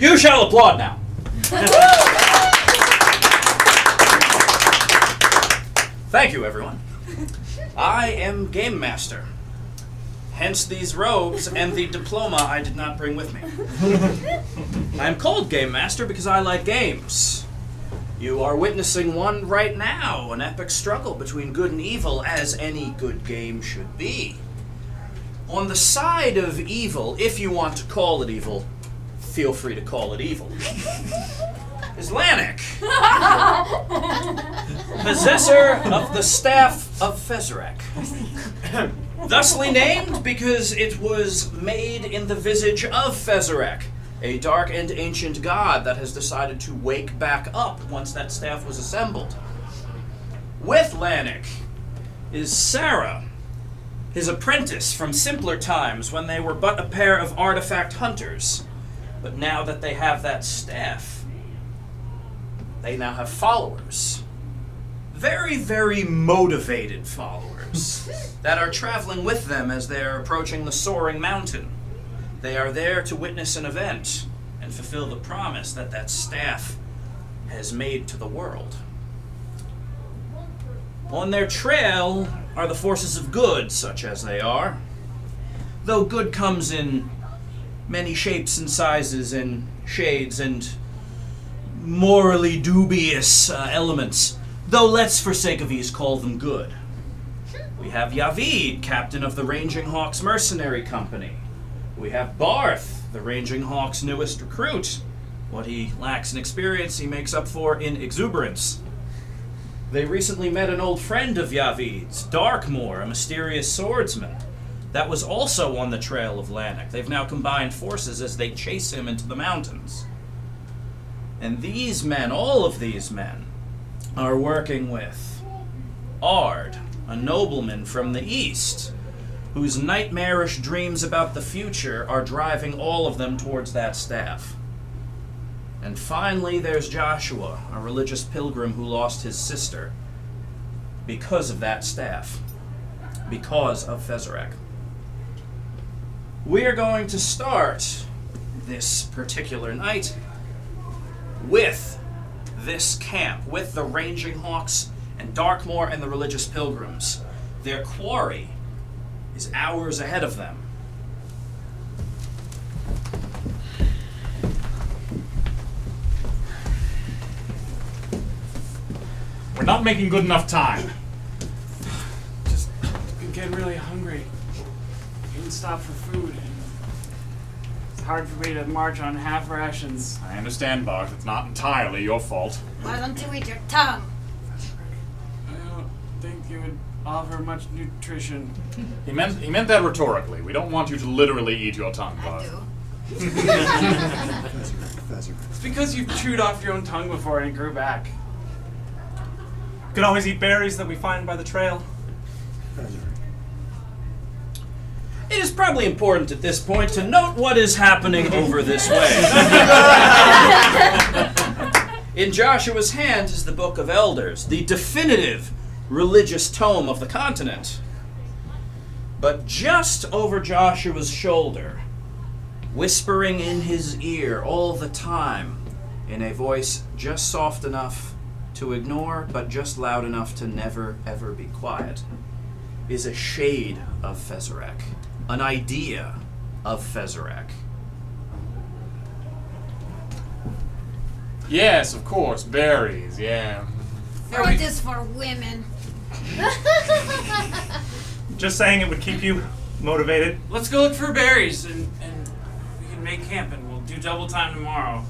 You shall applaud now. Thank you, everyone. I am Game Master. Hence these robes and the diploma I did not bring with me. I am called Game Master because I like games. You are witnessing one right now, an epic struggle between good and evil, as any good game should be. On the side of evil, if you want to call it evil, feel free to call it evil, is Lanik, possessor of the Staff of Fezarek. Thusly named because it was made in the visage of Fezarek, a dark and ancient god that has decided to wake back up once that staff was assembled. With Lanik is Sarah, his apprentice from simpler times when they were but a pair of artifact hunters. But now that they have that staff, they now have followers. Very, very motivated followers that are traveling with them as they're approaching the soaring mountain. They are there to witness an event and fulfill the promise that that staff has made to the world. On their trail are the forces of good, such as they are. Though good comes in many shapes and sizes and shades and morally dubious elements, though let's for sake of ease call them good. We have Yavid, captain of the Ranging Hawks Mercenary Company. We have Barth, the Ranging Hawks' newest recruit. What he lacks in experience, he makes up for in exuberance. They recently met an old friend of Yavid's, Darkmoor, a mysterious swordsman, that was also on the trail of Lanik. They've now combined forces as they chase him into the mountains. And these men, all of these men, are working with Ard, a nobleman from the east, whose nightmarish dreams about the future are driving all of them towards that staff. And finally, there's Joshua, a religious pilgrim who lost his sister because of that staff, because of Fezarek. We are going to start this particular night with this camp, with the Ranging Hawks and Darkmoor and the religious pilgrims. Their quarry is hours ahead of them. We're not making good enough time. Just been getting really hungry. Didn't stop for food. It's hard for me to march on half rations. I understand, Bart. It's not entirely your fault. Why don't you eat your tongue? I don't think you would offer much nutrition. He meant that rhetorically. We don't want you to literally eat your tongue, I Bart. do. It's because you've chewed off your own tongue before and it grew back. You can always eat berries that we find by the trail. It is probably important at this point to note what is happening over this way. In Joshua's hand is the Book of Elders, the definitive religious tome of the continent. But just over Joshua's shoulder, whispering in his ear all the time, in a voice just soft enough to ignore, but just loud enough to never, ever be quiet, is a shade of Fezarek, an idea of Fezarek. Yes, of course, berries, yeah. Fruit is for women. Just saying it would keep you motivated. Let's go look for berries and we can make camp and we'll do double time tomorrow.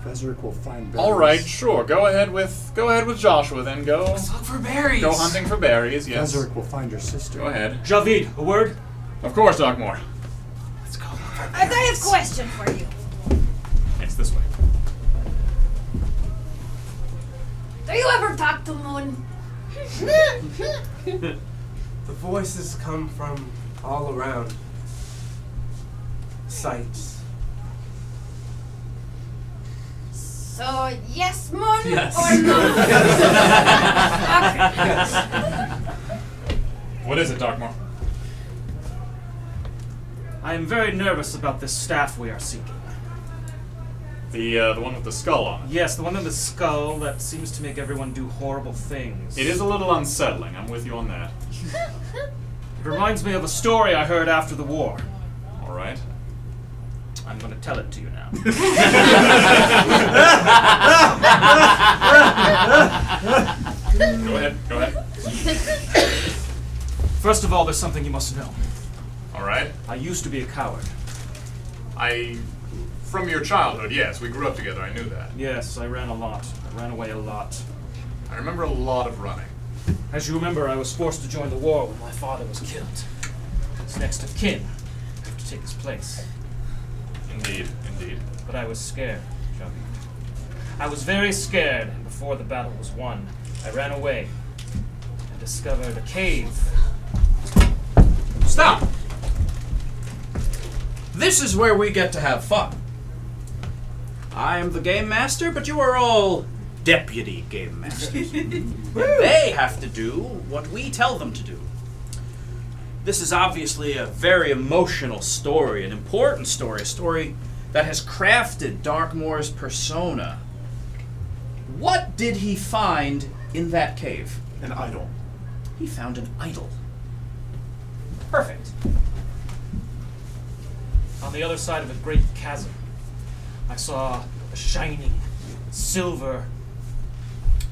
Fezarek will find berries. All right, sure. Go ahead with Joshua then. Go Let's look for berries. go hunting for berries. Yes. Fezarek will find your sister. Go ahead. Javid, a word? Of course, Darkmoor. Let's go look for I got a question for you. It's this way. Do you ever talk to Moon? The voices come from all around. Sights. So, yes, Moon, Yes. or no? Okay. What is it, Darkmoor? I am very nervous about this staff we are seeking. The one with the skull on it. Yes, the one in the skull that seems to make everyone do horrible things. It is a little unsettling. I'm with you on that. It reminds me of a story I heard after the war. All right. I'm going to tell it to you now. Go ahead. Go ahead. First of all, there's something you must know. All right. I used to be a coward. From your childhood, yes, we grew up together. I knew that. Yes, I ran a lot. I ran away a lot. I remember a lot of running. As you remember, I was forced to join the war when my father was killed. His next of kin have to take his place. Indeed, indeed. But I was scared, Chubby. I was very scared, and before the battle was won, I ran away and discovered a cave. Stop! This is where we get to have fun. I am the game master, but you are all deputy game masters. They have to do what we tell them to do. This is obviously a very emotional story, an important story, a story that has crafted Darkmoor's persona. What did he find in that cave? An idol. He found an idol. Perfect. On the other side of a great chasm, I saw a shining silver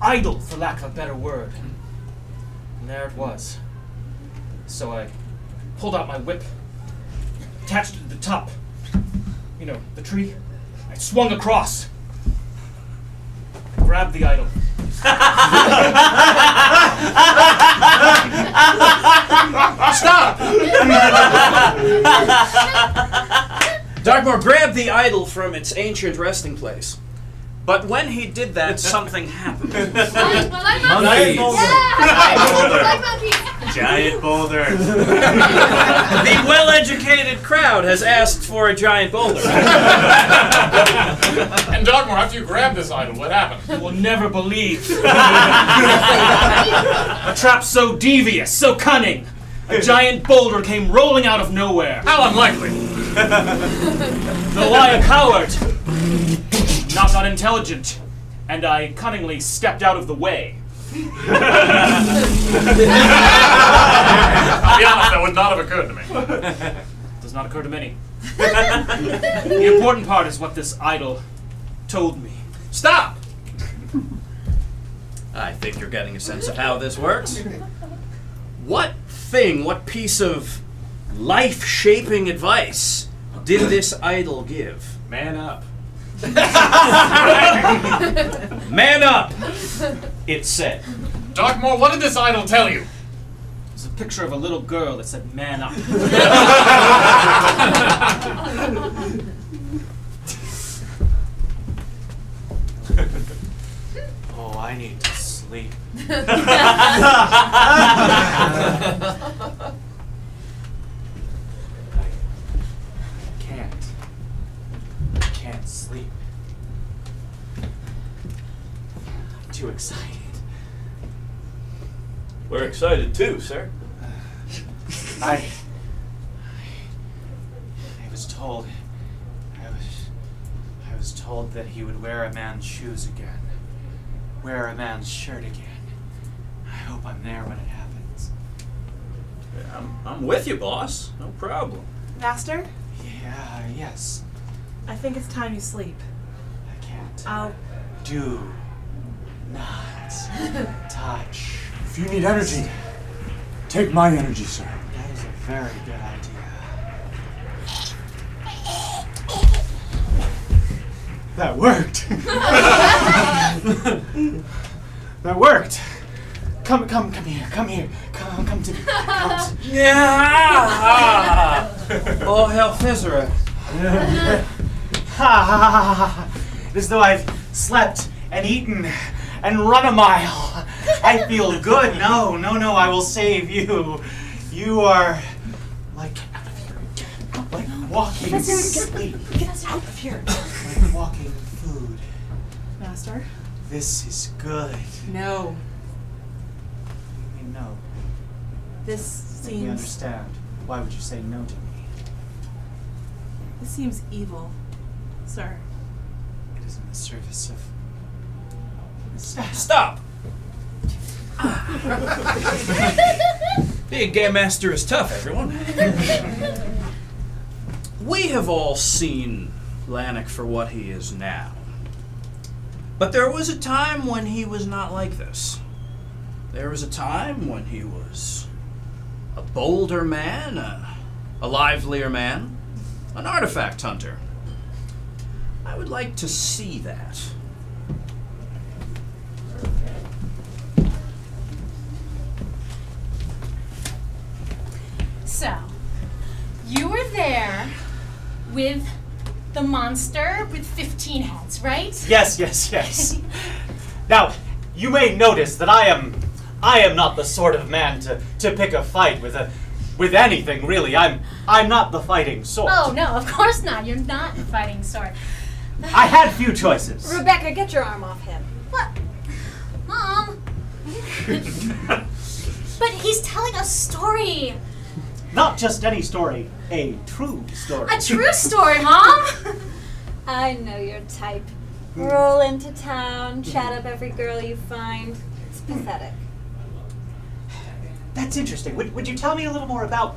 idol, for lack of a better word. And there it was. So I pulled out my whip, attached it to the top. You know, the tree. I swung across. I grabbed the idol. Stop! Darkmoor grabbed the idol from its ancient resting place. But when he did that, something happened. Giant Monkeys. Giant boulder. The well-educated crowd has asked for a giant boulder. And Darkmoor, after you grabbed this idol, what happened? You will never believe. A trap so devious, so cunning. A giant boulder came rolling out of nowhere. How unlikely! Though I a coward, not unintelligent, and I cunningly stepped out of the way. I'll be honest, that would not have occurred to me. Does not occur to many. The important part is what this idol told me. Stop! I think you're getting a sense of how this works. What piece of life-shaping advice did this idol give? Man up. Man up! It said. Darkmoor, what did this idol tell you? It's a picture of a little girl that said, "Man up." Oh, I need to sleep. I can't sleep. I'm too excited. We're excited too, sir. I was told that he would wear a man's shoes again. Wear a man's shirt again. I hope I'm there when it happens. I'm with you, boss. No problem. Master, Yeah, yes. I think it's time you sleep. I can't. I'll... Do not touch. If you need energy, take my energy, sir. That is a very good idea. That worked. That worked. Come here. Come to me. Come to Yeah! Oh, hell, Fezra. As though I've slept and eaten and run a mile. I feel good. No, I will save you. You are like walking sleep. Get us out of here. Like walking food. Master? This is good. No. You mean no? This Let me seems... understand. Why would you say no to me? This seems evil, sir. is in the service of the staff. Stop! Being game master is tough, everyone. We have all seen Lannick for what he is now. But there was a time when he was not like this. There was a time when he was a bolder man, a livelier man, an artifact hunter. I would like to see that. So, you were there with the monster with 15 heads, right? Yes. Now, you may notice that I am not the sort of man to pick a fight with anything, really. I'm not the fighting sort. Oh, no, of course not. You're not the fighting sort. I had few choices. Rebecca, get your arm off him. What? Mom? But he's telling a story. Not just any story, a true story. A true story, Mom. I know your type. Roll into town, chat up every girl you find. It's pathetic. That's interesting. Would you tell me a little more about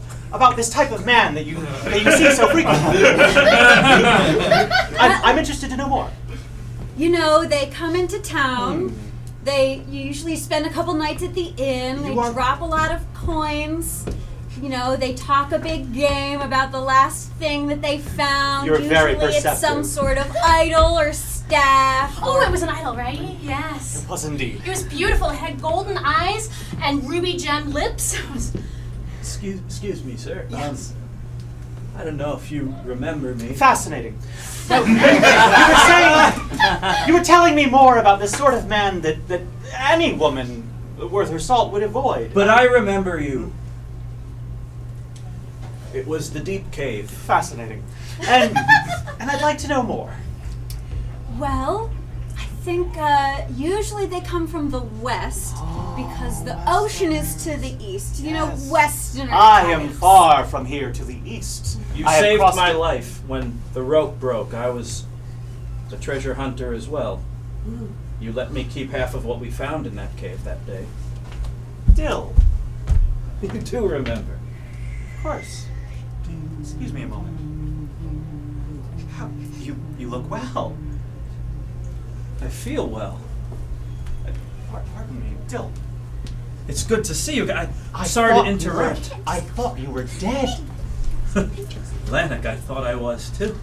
this type of man that you see so frequently? I'm interested to know more. You know, they come into town. They usually spend a couple nights at the inn. They drop a lot of coins. You know, they talk a big game about the last thing that they found. You're usually very it's perceptive. some sort of idol or staff. Oh, it was an idol, right? Yes. It was indeed. It was beautiful. It had golden eyes and ruby gem lips. It was... Excuse me, sir. Yes. I don't know if you remember me. Fascinating. Now, you were telling me more about this sort of man that any woman worth her salt would avoid. But I remember you. It was the deep cave. Fascinating. And I'd like to know more. Well, I think usually they come from the west because the ocean is to the east. You know, Westerner I am types. far from here to the east. You I have saved crossed my it. life when the rope broke. I was the treasure hunter as well. You let me keep half of what we found in that cave that day. Dill. You do remember. Of course. Excuse me a moment. How, you look well. I feel well. Pardon me, Dill. It's good to see you. I'm I sorry thought to interrupt. I thought you were dead. Lannick, I thought I was too.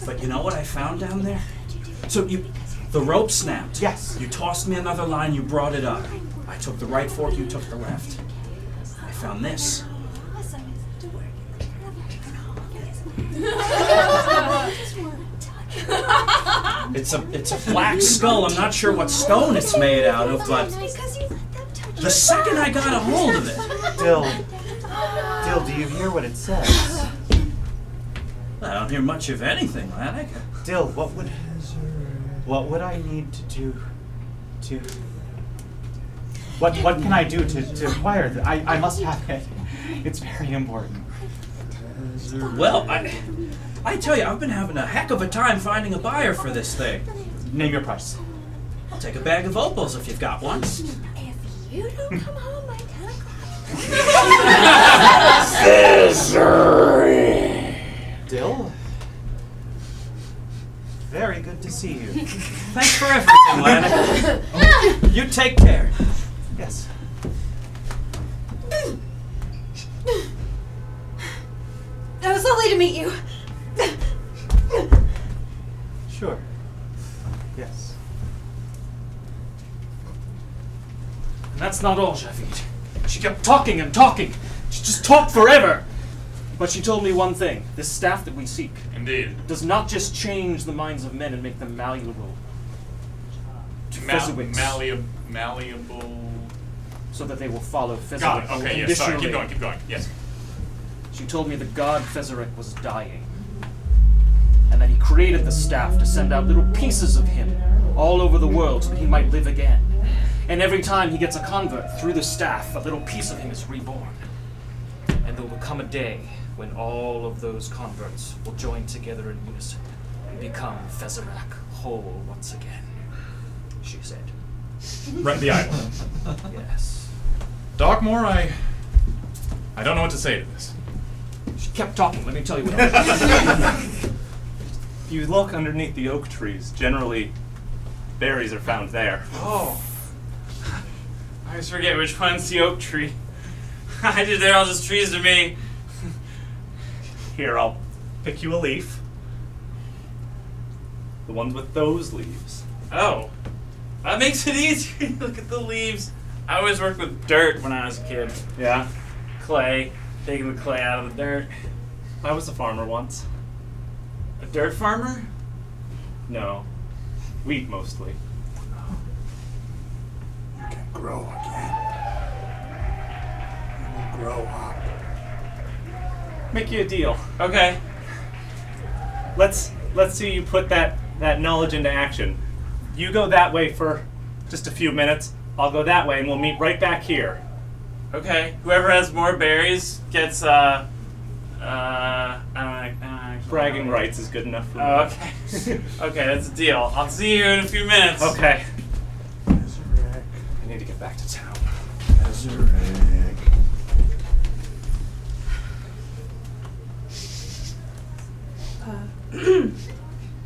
But you know what I found down there? So the rope snapped. Yes. You tossed me another line, you brought it up. I took the right fork, you took the left. I found this. It's a black skull. I'm not sure what stone it's made out of, but the second I got a hold of it. Dill, do you hear what it says? I don't hear much of anything, Lannick. Dill, what would I need to do to... What can I do to acquire this? I must have it. It's very important. Well, I tell you, I've been having a heck of a time finding a buyer for this thing. Name your price. I'll take a bag of opals if you've got one. If you don't come home by 10 o'clock... Dill? Very good to see you. Thanks for everything, Lannick. You take care. Yes. It was lovely to meet you. Sure. Yes. And that's not all, Javid. She kept talking and talking. She just talked forever. But she told me one thing. This staff that we seek Indeed. does not just change the minds of men and make them malleable to Fezziwigs, Malleable. so that they will follow Fezziwig Got it. Okay, yes, sorry. unconditionally. Keep going. Yes. She told me the god Fezzik was dying, and that he created the staff to send out little pieces of him all over the world so that he might live again. And every time he gets a convert through the staff, a little piece of him is reborn. And there will come a day when all of those converts will join together in unison become Fezarak whole once again, she said. Right, the idol. Yes. Dogmore, I don't know what to say to this. She kept talking, let me tell you what else. If you look underneath the oak trees, generally berries are found there. Oh. I always forget which one's the oak tree. They're all just trees to me. Here, I'll pick you a leaf. The ones with those leaves. Oh. That makes it easier. Look at the leaves. I always worked with dirt when I was a kid. Yeah, Clay. Taking the clay out of the dirt. I was a farmer once. A dirt farmer? No, wheat mostly. You can grow again. You will grow up. Make you a deal. Okay. Let's see you put that knowledge into action. You go that way for just a few minutes. I'll go that way, and we'll meet right back here. Okay. Whoever has more berries gets, I don't know. Bragging rights is good enough for me. Oh, okay. Okay, that's a deal. I'll see you in a few minutes. Okay. Fezarak. I need to get back to town. Fezarak.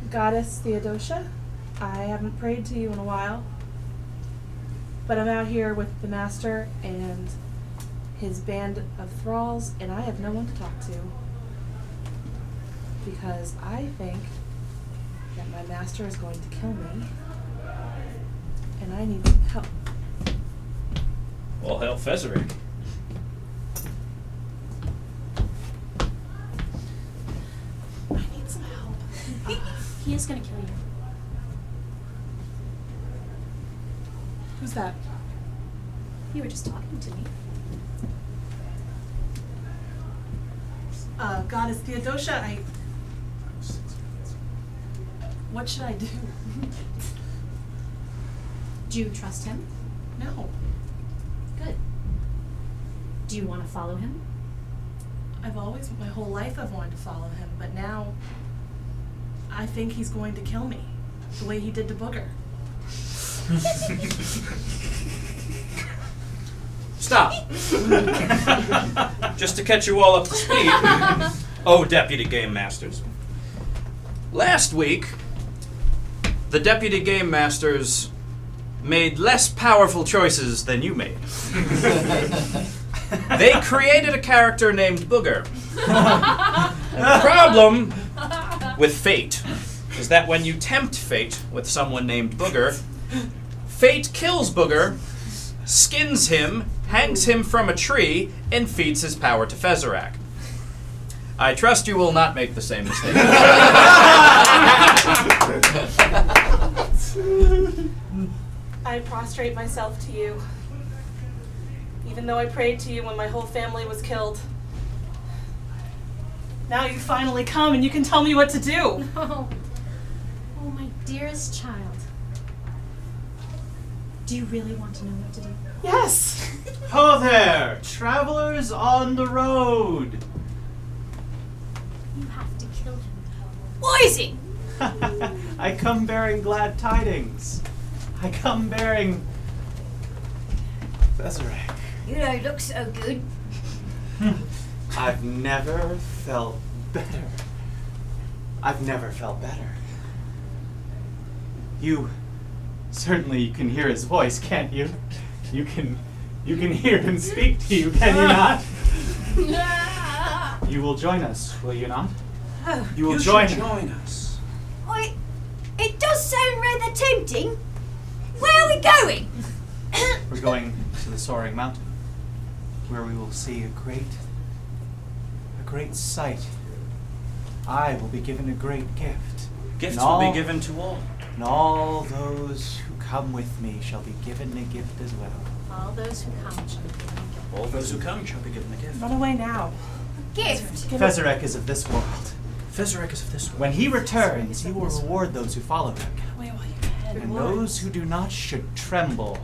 Goddess Theodosia, I haven't prayed to you in a while, but I'm out here with the master and his band of thralls, and I have no one to talk to. Because I think that my master is going to kill me, and I need some help. Well, hail Fezarak. I need some help. He is gonna kill you. Who's that? You were just talking to me. Goddess Theodosia, what should I do? Do you trust him? No. Good. Do you want to follow him? I've always, my whole life I've wanted to follow him, but now I think he's going to kill me, the way he did to Booger. Stop! Just to catch you all up to speed. Oh, Deputy Game Masters. Last week, the Deputy Game Masters made less powerful choices than you made. They created a character named Booger. And the problem with fate is that when you tempt fate with someone named Booger, fate kills Booger, skins him, hangs him from a tree, and feeds his power to Fezarak. I trust you will not make the same mistake. I prostrate myself to you, even though I prayed to you when my whole family was killed. Now you finally come and you can tell me what to do. No. Oh, my dearest child. Do you really want to know what to do? Yes. Ho there, travelers on the road. You have to kill him. What is it? I come bearing glad tidings. I come bearing Fezarak. You don't look so good. I've never felt better. I've never felt better. You can hear his voice, can't you? You can hear him speak to you, can you not? You will join us, will you not? You will join us. It does sound rather tempting. Where are we going? We're going to the Soaring Mountain, where we will see a great sight. I will be given a great gift. Gifts And will all- be given to all. And all those who come with me shall be given a gift as well. All those who come shall be given a gift. All those who come shall be given a gift. Run away now. Gift. Fezarak is of this world. Fezarak is of this world. When he returns, he will reward those who follow him. Get away while you can. And those who do not should tremble.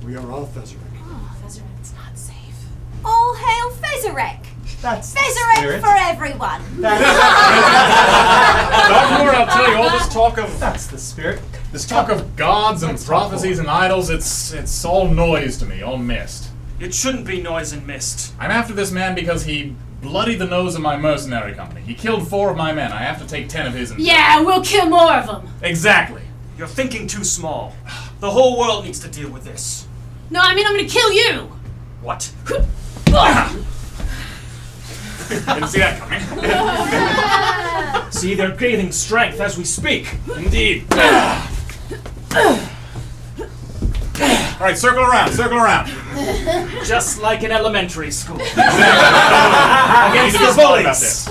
We are all Fezarak. Oh, Fezarak's not safe. All hail Fezarak. That's the Fezarak spirit. for everyone. Dogmore, I'll tell you all the talk of That's the spirit. this talk of gods and Let's talk prophecies and idols, it's all noise to me, all mist. It shouldn't be noise and mist. I'm after this man because he bloodied the nose of my mercenary company. He killed 4 of my men. I have to take 10 of his. And Yeah, we'll kill more of them. Exactly. You're thinking too small. The whole world needs to deal with this. No, I mean I'm gonna kill you. What? Didn't see that coming. See, they're gaining strength as we speak. Indeed. All right, circle around, circle around. Just like in elementary school. Against the bullies.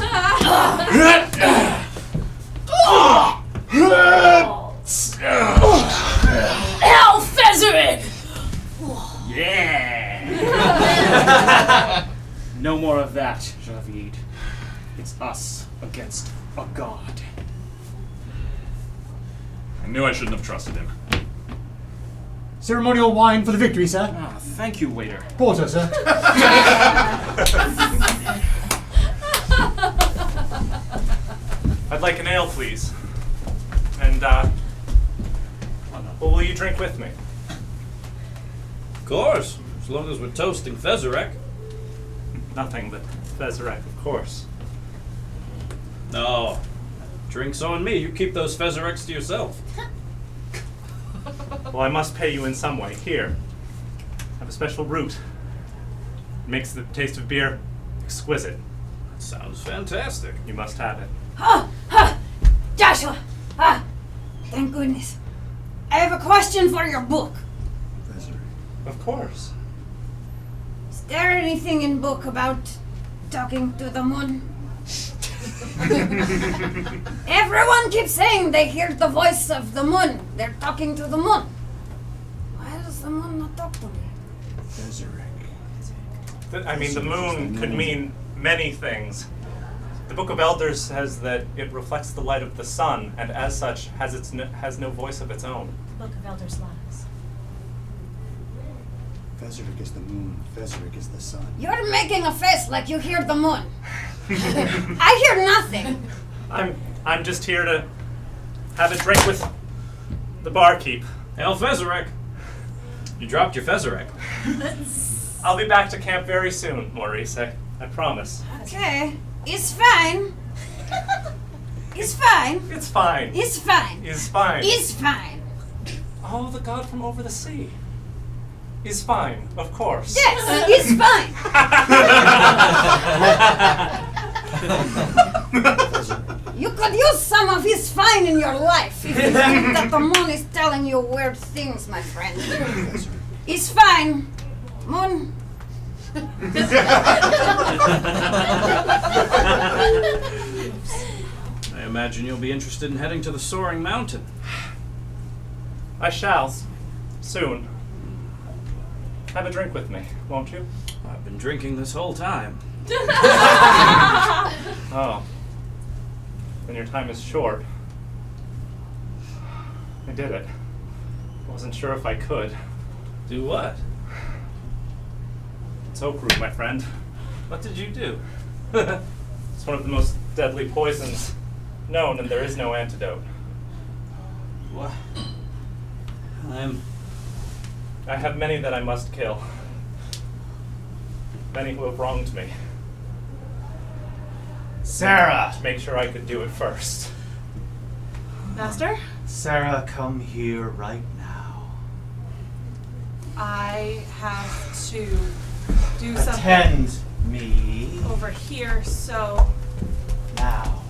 Hell, Fezzerig! Yeah. No more of that, Javid. It's us against a god. I knew I shouldn't have trusted him. Ceremonial wine for the victory, sir. Ah, thank you, waiter. Porter, sir. I'd like an ale, please. And, what will you drink with me? Of course, as long as we're toasting Fezarek. Nothing but Fezarek, of course. No, drinks on me. You keep those Fezareks to yourself. Well, I must pay you in some way. Here, have a special root. It makes the taste of beer exquisite. Sounds fantastic. You must have it. Joshua! Thank goodness. I have a question for your book. Of course. Is there anything in book about talking to the moon? Everyone keeps saying they hear the voice of the moon. They're talking to the moon. Why does the moon not talk to me? I mean, the moon could mean many things. The Book of Elders says that it reflects the light of the sun, and as such has no voice of its own. The Book of Elders lies. Fezzik is the moon, Fezzik is the sun. You're making a face like you hear the moon. I hear nothing. I'm just here to have a drink with the barkeep. Hail Fezarek. You dropped your Fezarek. I'll be back to camp very soon, Maurice. I promise. Okay. It's fine. It's fine. It's fine. It's fine. It's fine. It's fine. Oh, the god from over the sea. Is fine, of course. Yes, it's fine. You could use some of his fine in your life if you think that the moon is telling you weird things, my friend. It's fine. Moon. I imagine you'll be interested in heading to the Soaring Mountain. I shall. Soon. Have a drink with me, won't you? I've been drinking this whole time. Oh. Then your time is short. I did it. I wasn't sure if I could. Do what? It's oak root, my friend. What did you do? It's one of the most deadly poisons known, and there is no antidote. What? I have many that I must kill. Many who have wronged me. Sarah! To make sure I could do it first. Master, Sarah, come here right now. I have to do something Attend me over here, so now.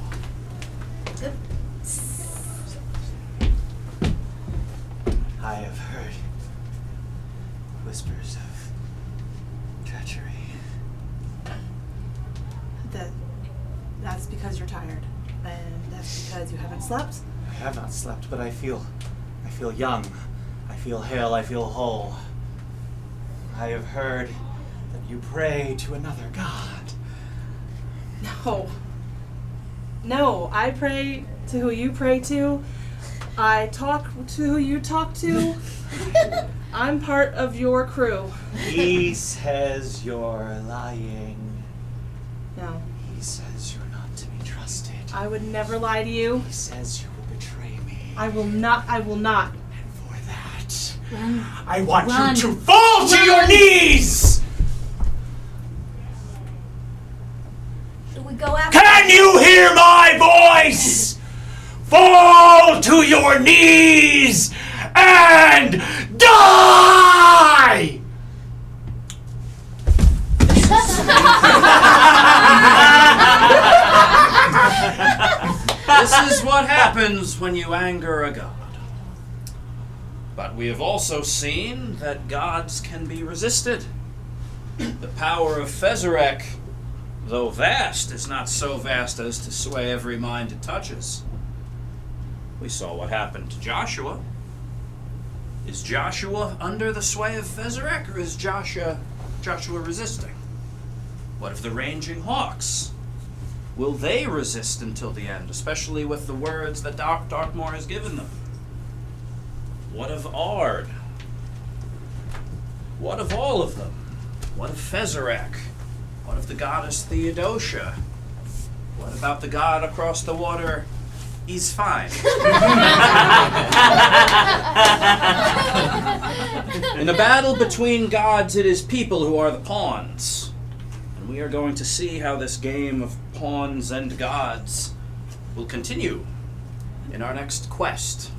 I have heard whispers of treachery. that's because you're tired. And that's because you haven't slept. I have not slept, but I feel young. I feel hale, I feel whole. I have heard that you pray to another god. No, I pray to who you pray to. I talk to who you talk to. I'm part of your crew. He says you're lying. No, He says you're not to be trusted. I would never lie to you. He says you will betray me. I will not. For that, Run. I want Run. you to fall to your knees! Should we go after? Can you hear my voice? Fall to your knees and die! This is what happens when you anger a god. But we have also seen that gods can be resisted. The power of Fezarek, though vast, is not so vast as to sway every mind it touches. We saw what happened to Joshua. Is Joshua under the sway of Fezarek, or is Joshua resisting? What of the ranging hawks? Will they resist until the end, especially with the words that Darkmoor has given them? What of Ard? What of all of them? What of Fezarek? What of the goddess Theodosia? What about the god across the water? He's fine. In a battle between gods, it is people who are the pawns. And we are going to see how this game of pawns and gods will continue in our next quest.